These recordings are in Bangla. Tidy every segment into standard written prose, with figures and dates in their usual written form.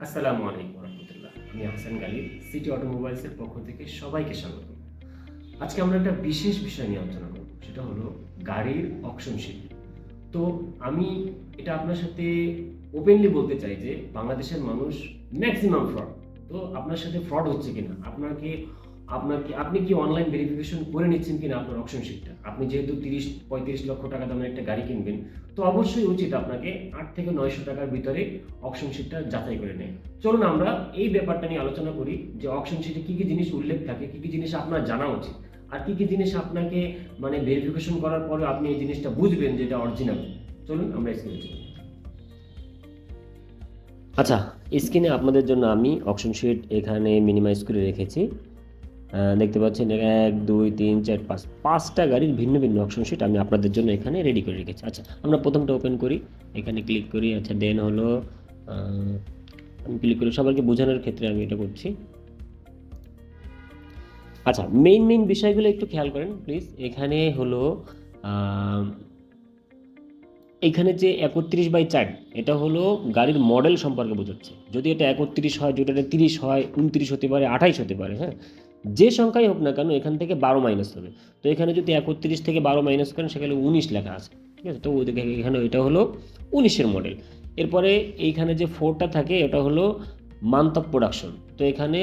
আসসালামু আলাইকুম রহমতুল্লাহ। আমি হাসান গালিব, সিটি অটোমোবাইলসের পক্ষ থেকে সবাইকে স্বাগত। আজকে আমরা একটা বিশেষ বিষয় নিয়ে আলোচনা করব, সেটা হলো গাড়ির অকশন শিট। তো আমি এটা আপনার সাথে ওপেনলি বলতে চাই যে বাংলাদেশের মানুষ ম্যাক্সিমাম ফ্রড। তো আপনার সাথে ফ্রড হচ্ছে কিনা, আপনি কি অনলাইন ভেরিফিকেশন করে নিচ্ছেন কিনা আপনার অকশন শিটটা। আপনি যেহেতু 30-35 লক্ষ টাকা দামের একটা গাড়ি কিনবেন, তো অবশ্যই উচিত আপনাকে 8 থেকে 900 টাকার ভিতরে অকশন শিটটা যাচাই করে নেয়। চলুন আমরা এই ব্যাপারটা নিয়ে আলোচনা করি যে অকশন শিটে কি কি জিনিস উল্লেখ থাকে, কি কি জিনিস আপনার জানা উচিত, আর কি কি জিনিস আপনাকে ভেরিফিকেশন করার পরে আপনি এই জিনিসটা বুঝবেন যে এটা অরিজিনাল। চলুন আমরা স্ক্রিনে চলি। আচ্ছা, স্ক্রিনে আপনাদের জন্য আমি অকশন শিট এখানে মিনিমাইজ করে রেখেছি। দেখতে পাচ্ছেন 1 2 3 4 5 5টা গাড়ির ভিন্ন ভিন্ন অকশন শিট আমি আপনাদের জন্য এখানে রেডি করে রেখেছি। আচ্ছা, আমরা প্রথমটা ওপেন করি, এখানে ক্লিক করি। আচ্ছা, দেন হলো আমি ক্লিক করি, সবাইকে বোঝানোর ক্ষেত্রে আমি এটা করছি। আচ্ছা, মেইন বিষয়গুলো একটু খেয়াল করেন প্লিজ। এখানে হলো এখানে যে 31/4 এটা হলো গাড়ির মডেল সম্পর্কে বোঝাচ্ছে। যদি এটা 31 হয়, যদি এটা 30 হয়, 29 হতে পারে, 28 হতে পারে, হ্যাঁ, যে সংখ্যাই হোক না কেন এখান থেকে 12 মাইনাস হবে। তো এখানে যদি 31 থেকে 12 মাইনাস করেন সেখানে 19 লেখা আছে, ঠিক আছে। তো এখানে এটা হলো 19-এর মডেল। এরপরে এইখানে যে 4টা থাকে এটা হলো মান্থ অফ প্রোডাকশন। তো এখানে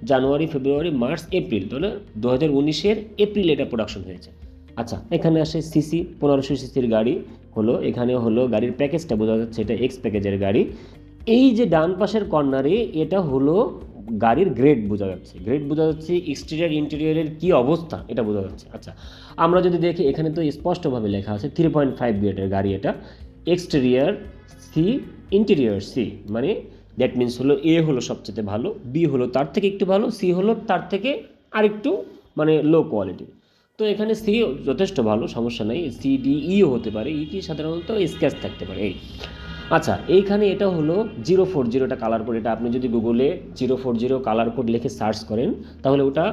জানুয়ারি, ফেব্রুয়ারি, মার্চ, এপ্রিল, তাহলে 2019-এর এপ্রিল এটা প্রোডাকশন হয়েছে। আচ্ছা, এখানে আসে সিসি, 1500 সিসির গাড়ি হলো। এখানে হলো গাড়ির প্যাকেজটা বোঝা যাচ্ছে, এটা এক্স প্যাকেজের গাড়ি। এই যে ডান পাশের কর্নারে এটা হলো গাড়ির গ্রেড বোঝা যাচ্ছে, এক্সটেরিয়র ইন্টেরিয়রের কি অবস্থা এটা বোঝা যাচ্ছে। আচ্ছা, আমরা যদি দেখি এখানে তো স্পষ্টভাবে লেখা আছে 3.5 গ্রেডের গাড়ি এটা, এক্সটেরিয়র সি, ইন্টেরিয়র সি, মানে দ্যাট মিনস হলো এ হলো সবচেয়ে ভালো, বি হলো তার থেকে একটু ভালো, সি হলো তার থেকে আরেকটু লো কোয়ালিটি। তো এখানে সি যথেষ্ট ভালো, সমস্যা নেই। সি ডি ইও হতে পারে, ইটি সাধারণত স্ক্র্যাচ থাকতে পারে এই। আচ্ছা, এইখানে এটা হলো 040, এটা কালার কোড। এটা আপনি যদি গুগলে 040 কালার কোড লিখে সার্চ করেন তাহলে ওটা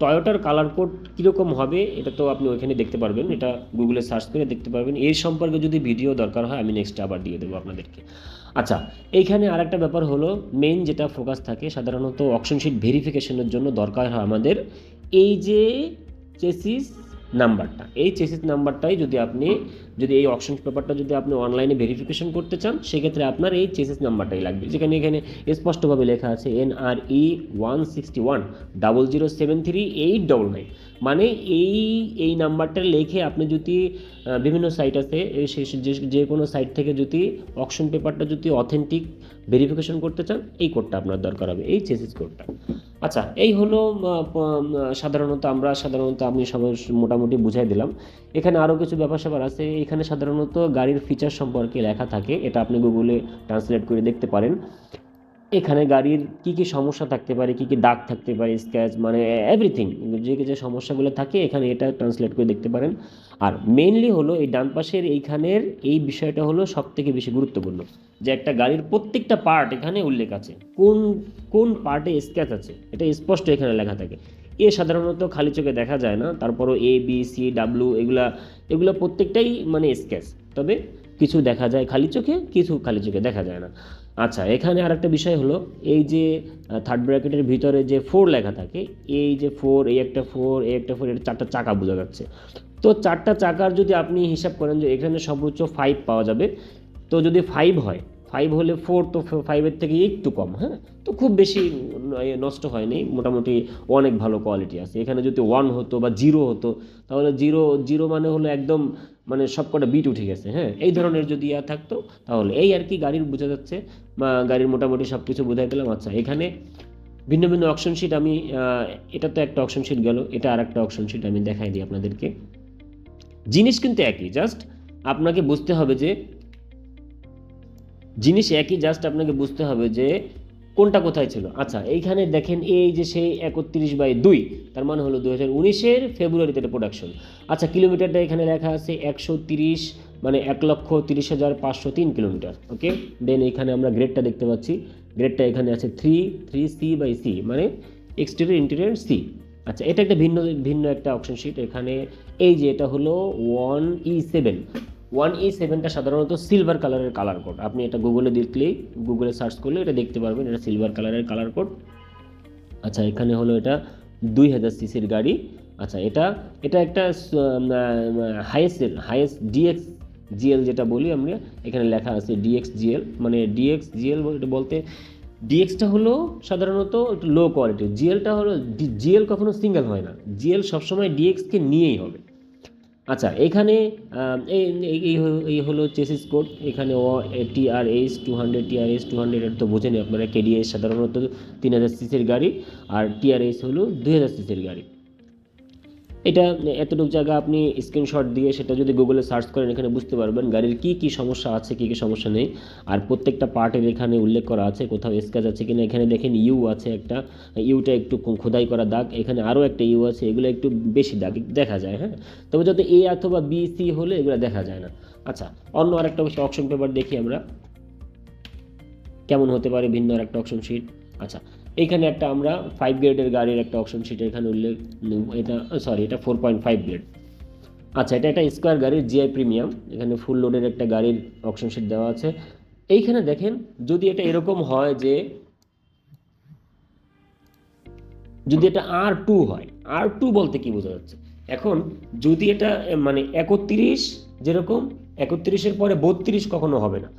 টয়োটার কালার কোড কীরকম হবে এটা তো আপনি ওইখানে দেখতে পারবেন, এটা গুগলে সার্চ করে দেখতে পারবেন। এর সম্পর্কে যদি ভিডিও দরকার হয় আমি নেক্সট আবার দিয়ে দেবো আপনাদেরকে। আচ্ছা, এইখানে আরেকটা ব্যাপার হলো মেইন যেটা ফোকাস থাকে সাধারণত অকশন শিট ভেরিফিকেশনের জন্য দরকার হয় আমাদের এই যে চেসিস নাম্বারটা। এই চেসিস নাম্বারটাই যদি এই অকশন পেপারটা যদি আপনি অনলাইনে ভেরিফিকেশন করতে চান সেক্ষেত্রে আপনার এই চেসিস নাম্বারটাই লাগবে, যেখানে এখানে স্পষ্টভাবে লেখা আছে NRE 161 0073899। মানে এই নাম্বারটা লিখে আপনি যদি বিভিন্ন সাইট আছে যে কোনো সাইট থেকে যদি অকশন পেপারটা যদি অথেন্টিক ভেরিফিকেশন করতে চান এই কোডটা আপনার দরকার হবে, এই চেসিস কোডটা। আচ্ছা, এই হলো সাধারণত আমি সবাই মোটামুটি বুঝাই দিলাম। এখানে আরও কিছু ব্যাপার-স্যাপার আছে। এখানে সাধারণত গাড়ির ফিচার সম্পর্কে লেখা থাকে, এটা আপনি গুগলে ট্রান্সলেট করে দেখতে পারেন। এখানে গাড়ির কি কি সমস্যা থাকতে পারে, কি কি দাগ থাকতে পারে, স্ক্র্যাচ, মানে এভরিথিং, যে সমস্যাগুলো থাকে এখানে এটা ট্রান্সলেট করে দেখতে পারেন। আর মেইনলি হলো এই ডান পাশের এইখানের এই বিষয়টা হলো সবথেকে বেশি গুরুত্বপূর্ণ, যে একটা গাড়ির প্রত্যেকটা পার্ট এখানে উল্লেখ আছে, কোন কোন পার্টে স্ক্র্যাচ আছে এটা স্পষ্ট এখানে লেখা থাকে। এ সাধারণত খালি চোখে দেখা যায় না, তারপরও A B C W এগুলা প্রত্যেকটাই স্ক্র্যাচ, তবে কিছু দেখা যায় খালি চোখে, কিছু খালি চোখে দেখা যায় না। আচ্ছা, এখানে আরেকটা বিষয় হলো এই যে থার্ড ব্র্যাকেটের ভিতরে যে 4 লেখা থাকে, এই যে 4, এই একটা 4, এই একটা 4, এটা 4টা চাকা বোঝা যাচ্ছে। তো 4টা চাকার যদি আপনি হিসাব করেন যে এখানে সর্বোচ্চ 5 পাওয়া যাবে, তো যদি 5 হয়, 5 হলে 4, তো 5-এর থেকে একটু কম, হ্যাঁ, তো খুব বেশি নষ্ট হয়নি, মোটামুটি অনেক ভালো কোয়ালিটি আছে। এখানে যদি 1 হতো বা 0 হতো তাহলে জিরো মানে হলো একদম সবকটা বিট উঠে গেছে, হ্যাঁ, এই ধরনের যদি থাকতো তাহলে এই আর কি গাড়ির বোঝা যাচ্ছে, বা গাড়ির মোটামুটি সব কিছু বোঝাই দিলাম। আচ্ছা, এখানে ভিন্ন ভিন্ন অকশন শিট আমি এটা তো একটা অকশন শিট গেল, এটা আর একটা অকশন শিট আমি দেখাই দিই আপনাদেরকে। জিনিস কিন্তু একই, জাস্ট আপনাকে বুঝতে হবে যে কোনটা কোথায় ছিল। আচ্ছা, এইখানে দেখেন এই যে সেই 31/2, তার মানে হলো 2019-এর ফেব্রুয়ারিতে এটা প্রোডাকশন। আচ্ছা, কিলোমিটারটা এখানে লেখা আছে 130, মানে 1,30,503 কিলোমিটার। ওকে, দেন এখানে আমরা গ্রেডটা দেখতে পাচ্ছি, গ্রেডটা এখানে আছে 3C/C, মানে এক্সটেরিয়র ইন্টেরিয়র সি। আচ্ছা, এটা একটা ভিন্ন একটা অপশন শিট। এখানে এই যে এটা হলো 1E7 1E7টা সাধারণত সিলভার কালারের কালার কোড। আপনি এটা গুগলে দেখলেই, গুগলে সার্চ করলে এটা দেখতে পারবেন, এটা সিলভার কালারের কালার কোড। আচ্ছা, এখানে হলো এটা 2000 সিসির গাড়ি। আচ্ছা, এটা এটা একটা হাইয়েস্ট ডিএক্স জিএল যেটা বলি আমরা, এখানে লেখা আছে ডিএক্স জিএল, মানে ডিএক্স জিএল বলতে ডিএক্সটা হলো সাধারণত একটু লো কোয়ালিটির, জিএলটা হলো, জিএল কখনো সিঙ্গেল হয় না, জিএল সবসময় ডিএক্সকে নিয়েই হবে। আচ্ছা, এখানে এই হলো চেসিস কোড। এখানে TRS 200, TRS 200 এটা তো বোঝেনি আপনারা, কেডিএস সাধারণত 3000 সিসির গাড়ি, আর TRS হলো 2000 সিসির গাড়ি। এটা এতটুকু জায়গা আপনি স্ক্রিনশট দিয়ে সেটা যদি গুগলে সার্চ করেন, এখানে বুঝতে পারবেন গাড়ির কী কী সমস্যা আছে, কী কী সমস্যা নেই, আর প্রত্যেকটা পার্টের এখানে উল্লেখ করা আছে, কোথাও স্ক্র্যাচ আছে কিনা। এখানে দেখেন ইউ আছে একটা, ইউটা একটু খোদাই করা দাগ, এখানে আরও একটা ইউ আছে, এগুলো একটু বেশি দাগ দেখা যায়, হ্যাঁ। তবে যত A অথবা BC হলে এগুলো দেখা যায় না। আচ্ছা, অন্য আরেকটা অপশন পেপার দেখি আমরা কেমন হতে পারে, ভিন্ন আরেকটা অপশন শিট। আচ্ছা, এইখানে একটা আমরা 5 গ্রেডের গাড়ির একটা অপশন শিট এখানে উল্লেখ, এটা সরি, এটা 4.5 গ্রেড। আচ্ছা, এটা একটা স্কোয়ার গাড়ির GI প্রিমিয়াম, এখানে ফুল লোডের একটা গাড়ির অপশন শিট দেওয়া আছে। এইখানে দেখেন, যদি এটা এরকম হয় যে, যদি এটা R2 হয়, R2 বলতে কি বোঝা যাচ্ছে, এখন যদি এটা মানে 31, যেরকম 31-এর পরে 32 কখনো হবে না,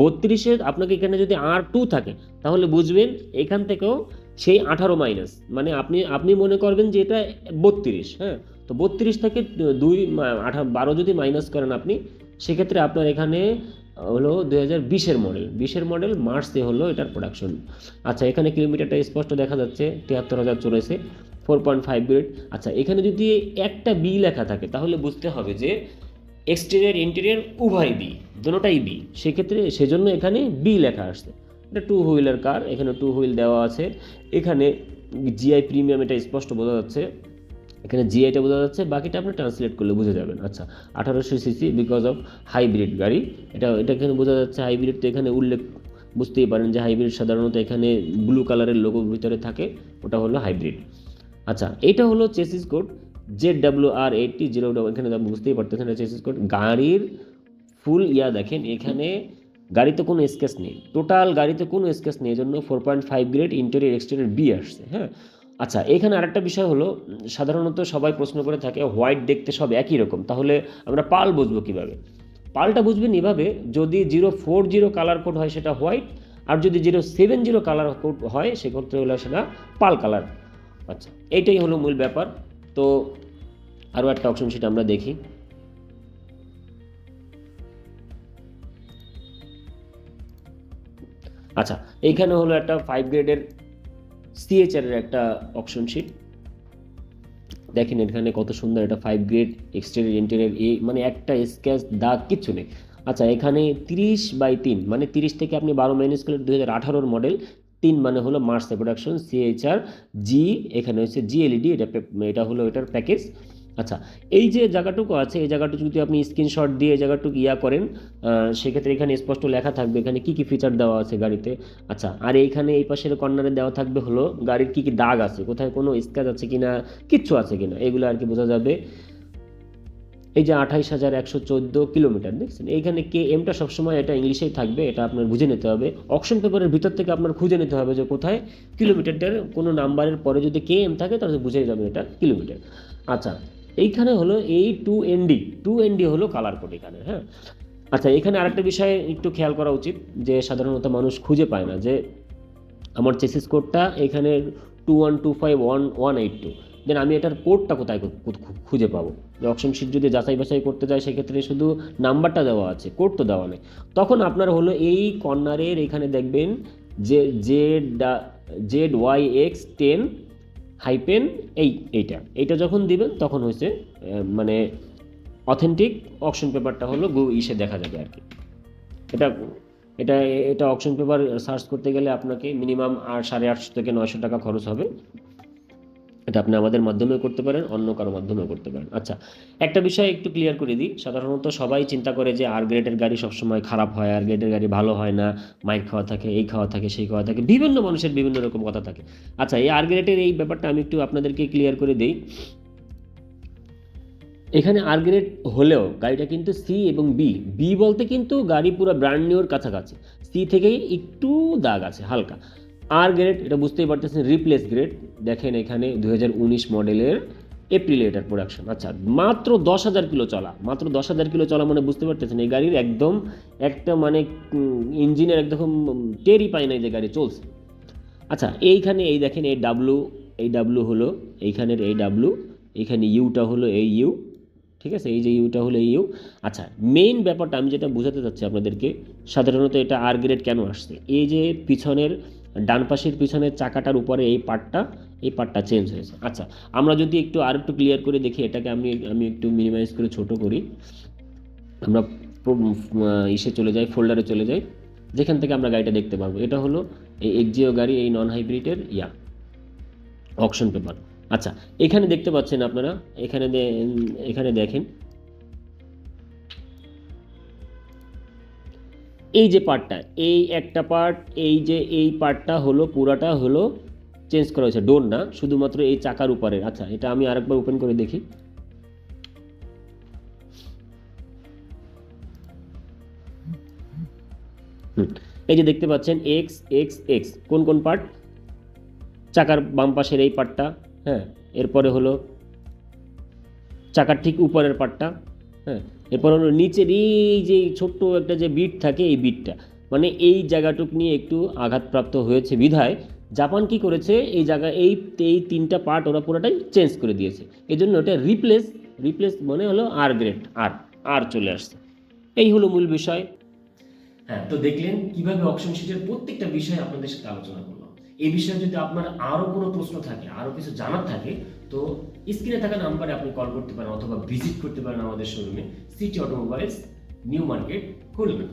32-এর আপনাকে এখানে যদি R2 থাকে তাহলে বুঝবেন এখান থেকেও সেই 18 মাইনাস, মানে আপনি মনে করবেন যে এটা 32, হ্যাঁ। তো 32 থেকে 12 যদি মাইনাস করেন আপনি, সেক্ষেত্রে আপনার এখানে হলো 2020-এর মডেল, 20-এর মডেল মার্চে হলো এটার প্রোডাকশন। আচ্ছা, এখানে কিলোমিটারটা স্পষ্ট দেখা যাচ্ছে, 73,000 চলেছে, 4.5 গ্রেড। আচ্ছা, এখানে যদি একটা বি লেখা থাকে তাহলে বুঝতে হবে যে এক্সটেরিয়র ইন্টেরিয়র উভয় বি, দুটোটাই বি, সেক্ষেত্রে সেজন্য এখানে বি লেখা আসছে। এটা 2 হুইলার কার, এখানে 2 হুইল দেওয়া আছে। এখানে GI প্রিমিয়াম, এটা স্পষ্ট বোঝা যাচ্ছে, এখানে GIটা বোঝা যাচ্ছে, বাকিটা আপনি ট্রান্সলেট করলে বুঝে যাবেন। আচ্ছা, 1800 সিসি বিকজ অফ হাইব্রিড গাড়ি, এটা এখানে বোঝা যাচ্ছে হাইব্রিড, তো এখানে উল্লেখ বুঝতেই পারেন যে হাইব্রিড সাধারণত এখানে ব্লু কালারের লোগোর ভিতরে থাকে, ওটা হলো হাইব্রিড। আচ্ছা, এটা হলো চেসিস কোড ZWR80, এখানে বুঝতেই পারতেছেন এটা চেসিস কোড। গাড়ির ফুল দেখেন, এখানে গাড়িতে কোনো স্কেচ নেই, টোটাল গাড়িতে কোনো স্কেচ নেই, এজন্য 4.5 গ্রেড ইন্টেরিয়র এক্সটেরিয়র বি আসছে, হ্যাঁ। আচ্ছা, এখানে আরেকটা বিষয় হলো, সাধারণত সবাই প্রশ্ন করে থাকে হোয়াইট দেখতে সব একই রকম, তাহলে আমরা পাল বুঝবো কীভাবে? পালটা বুঝবেন এভাবে, যদি 040 কালার কোড হয় সেটা হোয়াইট, আর যদি 070 কালার কোড হয় সেক্ষেত্রে হলো সেটা পাল কালার। আচ্ছা, এইটাই হলো মূল ব্যাপার। তো আরও একটা অপশন সেটা আমরা দেখি। আচ্ছা, এইখানে হলো একটা 5 গ্রেডের CHR এর একটা অপশন শিট, দেখেন এখানে কত সুন্দর, এটা 5 গ্রেড এক্সটেরিয়র ইন্টেরিয়র, মানে একটা স্ক্র্যাচ দাগ কিচ্ছু নেই। আচ্ছা, এখানে 30/3, মানে 30 থেকে আপনি 12 মাইনাস করলে 2018-র মডেল, 3 মানে হলো মার্চে প্রোডাকশন, CHR G, এখানে হচ্ছে GLED, এটা হলো এটার প্যাকেজ। আচ্ছা, এই যে জায়গাটুকু আছে, এই জায়গাটুকু যদি আপনি স্ক্রিনশট দিয়ে এই জায়গাটুকু করেন, সেক্ষেত্রে এখানে স্পষ্ট লেখা থাকবে এখানে কী কী ফিচার দেওয়া আছে গাড়িতে। আচ্ছা, আর এইখানে এই পাশের কর্নারে দেওয়া থাকবে হলো গাড়ির কী কী দাগ আছে, কোথায় কোনো স্ক্র্যাচ আছে কিনা, কিচ্ছু আছে কিনা, এগুলো আর কি বোঝা যাবে। এই যে 28,114 কিলোমিটার দেখছেন, এইখানে KMটা সবসময় এটা ইংলিশেই থাকবে, এটা আপনার বুঝে নিতে হবে। অপশন পেপারের ভিতর থেকে আপনার খুঁজে নিতে হবে যে কোথায় কিলোমিটারটার কোনো নাম্বারের পরে যদি KM থাকে তাহলে বুঝে যাবে এটা কিলোমিটার। আচ্ছা, এইখানে হলো এই 2ND হলো কালার কোড এখানে, হ্যাঁ। আচ্ছা, এখানে আরেকটা বিষয় একটু খেয়াল করা উচিত, যে সাধারণত মানুষ খুঁজে পায় না যে আমার চেসিস কোডটা এখানে 2125182, দেন আমি এটার কোডটা কোথায় খুঁজে পাবো? অপশন শিট যদি যাচাই বাছাই করতে যায় সেক্ষেত্রে শুধু নাম্বারটা দেওয়া আছে, কোড তো দেওয়া নেই। তখন আপনার হলো এই কর্নারের এখানে দেখবেন যে ZYX10 হাইপেন এইটা যখন দিবেন তখন হচ্ছে মানে অথেন্টিক অপশন পেপারটা হলো ইসে দেখা যাবে আর কি। এটা এটা এটা অপশন পেপার সার্চ করতে গেলে আপনাকে মিনিমাম 850 থেকে 900 টাকা খরচ হবে। এটা আপনি আমাদের মাধ্যমেও করতে পারেন, অন্য কারো মাধ্যমেও করতে পারেন। আচ্ছা, একটা বিষয় একটু ক্লিয়ার করে দিই, সাধারণত সবাই চিন্তা করে যে আর গ্রেডের গাড়ি সবসময় খারাপ হয়, আর গ্রেডের গাড়ি ভালো হয় না, মাইর খাওয়া থাকে, এই খাওয়া থাকে, সেই খাওয়া থাকে, বিভিন্ন মানুষের বিভিন্ন রকম কথা থাকে। আচ্ছা, এই আর গ্রেডের এই ব্যাপারটা আমি একটু আপনাদেরকে ক্লিয়ার করে দিই। এখানে আর গ্রেড হলেও গাড়িটা কিন্তু সি এবং বি, বি বলতে কিন্তু গাড়ি পুরো ব্র্যান্ড নিউর কাছাকাছি, সি থেকেই একটু দাগ আছে হালকা। আর গ্রেড এটা বুঝতেই পারতেছেন রিপ্লেস গ্রেড, দেখেন এখানে 2019 মডেলের এপ্রিলে এটার প্রোডাকশন। আচ্ছা মাত্র 10,000 কিলো চলা, মাত্র 10,000 কিলো চলা মানে বুঝতে পারতেছেন এই গাড়ির একদম একটা মানে ইঞ্জিনের একদম টেরই পায় না যে গাড়ি চলছে। আচ্ছা এইখানে এই দেখেন এই ডাব্লু, এই ডাব্লু হলো এইখানের এই ডাব্লু, এইখানে ইউটা হলো এই ইউ, ঠিক আছে, এই যে ইউটা হলো এই ইউ। আচ্ছা মেইন ব্যাপারটা আমি যেটা বোঝাতে চাচ্ছি আপনাদেরকে, সাধারণত এটা আর গ্রেড কেন আসছে, এই যে পিছনের ডান পাশের পিছনের চাকাটার উপরে এই পার্টটা চেঞ্জ হয়েছে। আচ্ছা আমরা যদি আর একটু ক্লিয়ার করে দেখি এটাকে, আমি একটু মিনিমাইজ করে ছোট করি, আমরা ইসে চলে যাই, ফোল্ডারে চলে যাই, যেখান থেকে আমরা গাড়িটা দেখতে পারবো। এটা হলো এই এক্সিও গাড়ি, এই নন হাইব্রিডের অকশন পেপার। আচ্ছা এখানে দেখতে পাচ্ছেন আপনারা, এখানে দেখেন এই যে পার্টটা, এই একটা পার্ট, এই যে এই পার্টটা হলো পুরাটা হলো চেঞ্জ করা হয়েছে, ডোর না, শুধুমাত্র এই চাকার উপরে। আচ্ছা এটা আমি আরেকবার ওপেন করে দেখি, এই যে দেখতে পাচ্ছেন এক্স এক্স এক্স, কোন কোন পার্ট, চাকার বাম পাশের এই পার্টটা, হ্যাঁ, এরপরে হলো চাকার ঠিক উপরের পার্টটা, হ্যাঁ, এরপর হলো নিচের এই যে ছোট্ট একটা যে বিট থাকে এই বিটটা, মানে এই জায়গাটুক নিয়ে একটু আঘাতপ্রাপ্ত হয়েছে বিধায় জাপান কি করেছে এই জায়গা এই এই তিনটা পার্ট ওরা পুরোটাই চেঞ্জ করে দিয়েছে, এই জন্য ওটা রিপ্লেস মানে হলো আর গ্রেড, আর চলে আসছে। এই হলো মূল বিষয়। হ্যাঁ, তো দেখলেন কিভাবে অকশন শিটের প্রত্যেকটা বিষয় আপনাদের সাথে আলোচনা করলাম। এই বিষয়ে যদি আপনার আরো কোনো প্রশ্ন থাকে, আরো কিছু জানার থাকে, তো স্ক্রিনে থাকা নাম্বারে আপনি কল করতে পারেন অথবা ভিজিট করতে পারেন আমাদের শোরুমে, city automobiles, new market, Khulna.